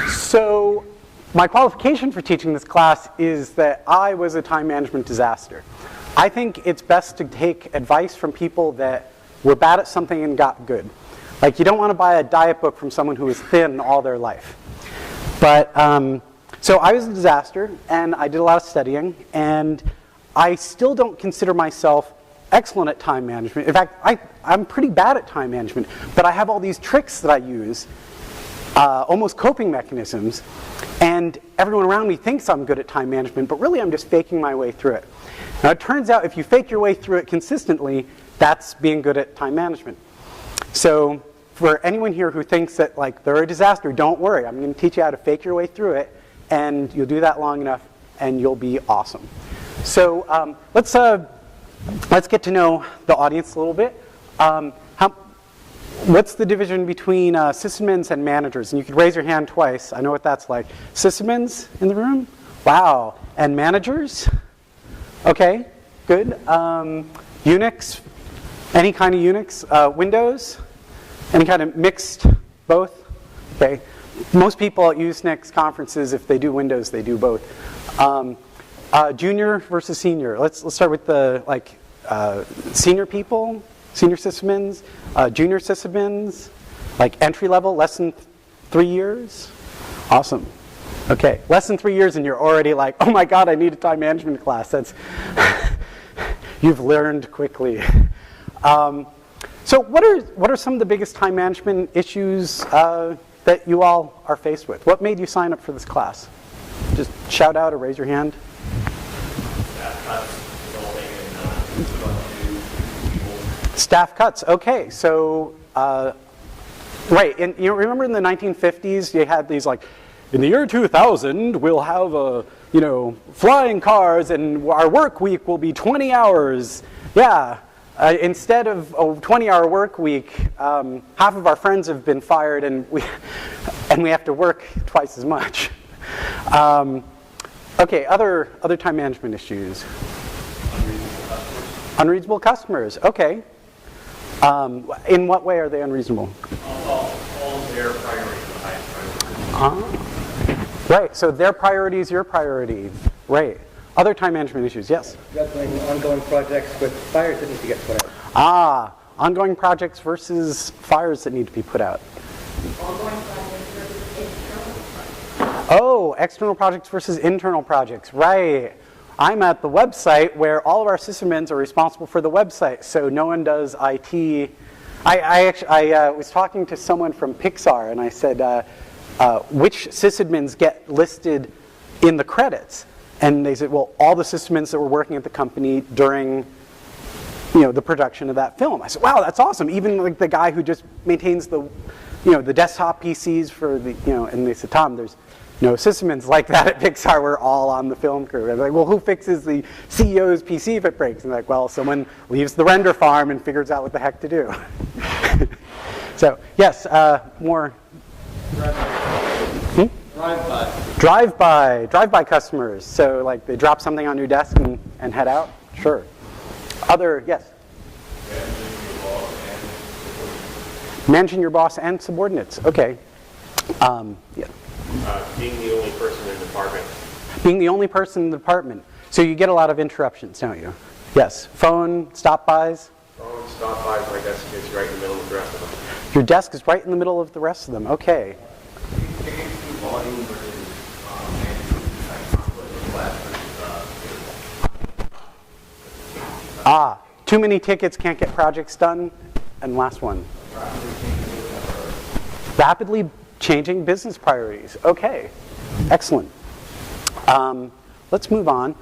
So my qualification for teaching this class is that I was a time management disaster. I think it's best to take advice from people that were bad at something and got good. Like, you don't want to buy a diet book from someone who was thin all their life. But, so I was a disaster, and I did a lot of studying, and I still don't consider myself excellent at time management. In fact, I'm pretty bad at time management, but I have all these tricks that I use, almost coping mechanisms, and everyone around me thinks I'm good at time management, but really I'm just faking my way through it. Now, it turns out if you fake your way through it consistently, that's being good at time management. So for anyone here who thinks that like they're a disaster, don't worry. I'm going to teach you how to fake your way through it, and you'll do that long enough, and you'll be awesome. So let's get to know the audience a little bit. What's the division between sysadmins and managers? And you could raise your hand twice. I know what that's like. Sysadmins in the room? Wow. And managers? Okay, good. Unix? Any kind of Unix? Windows? Any kind of mixed? Both? Okay. Most people at Usenix conferences, if they do Windows, they do both. Junior versus senior. Let's start with the senior people, senior sysadmins, junior sysadmins, like entry level, less than 3 years. Awesome. Okay, less than 3 years and you're already like, oh my god, I need a time management class. That's you've learned quickly. So what are some of the biggest time management issues that you all are faced with? What made you sign up for this class? Just shout out or raise your hand. Staff cuts. Okay, so right, and you remember in the 1950s you had these like, in the year 2000 we'll have flying cars and our work week will be 20 hours. Yeah. Instead of a 20-hour work week, half of our friends have been fired, and we have to work twice as much. Okay, other time management issues. Unreasonable customers. Okay. In what way are they unreasonable? All their priorities are the highest priority. Right. So their priority is your priority. Right. Other time management issues, yes? Ongoing projects with fires that need to get put out. Ongoing projects versus fires that need to be put out. Ongoing projects versus internal projects. Oh, external projects versus internal projects, right. I'm at the website where all of our sysadmins are responsible for the website, so no one does IT. I was talking to someone from Pixar, and I said, which sysadmins get listed in the credits? And they said, well, all the sysadmins that were working at the company during, the production of that film. I said, wow, that's awesome. Even like the guy who just maintains the, the desktop PCs for the, and they said, Tom, there's no sysadmins like that at Pixar. We're all on the film crew. And they're like, well, who fixes the CEO's PC if it breaks? And they're like, well, someone leaves the render farm and figures out what the heck to do. So, yes, more. Drive-by customers. So like they drop something on your desk and head out? Sure. Other, yes? Managing your boss and subordinates. Okay. Yeah. Being the only person in the department. Being the only person in the department. So you get a lot of interruptions, don't you? Yes. Phone, stop-bys? Phone, stop-bys, my desk is right in the middle of the rest of them. Your desk is right in the middle of the rest of them. Okay. Too many tickets, can't get projects done. And last one. Rapidly changing business priorities. Okay, excellent. Let's move on.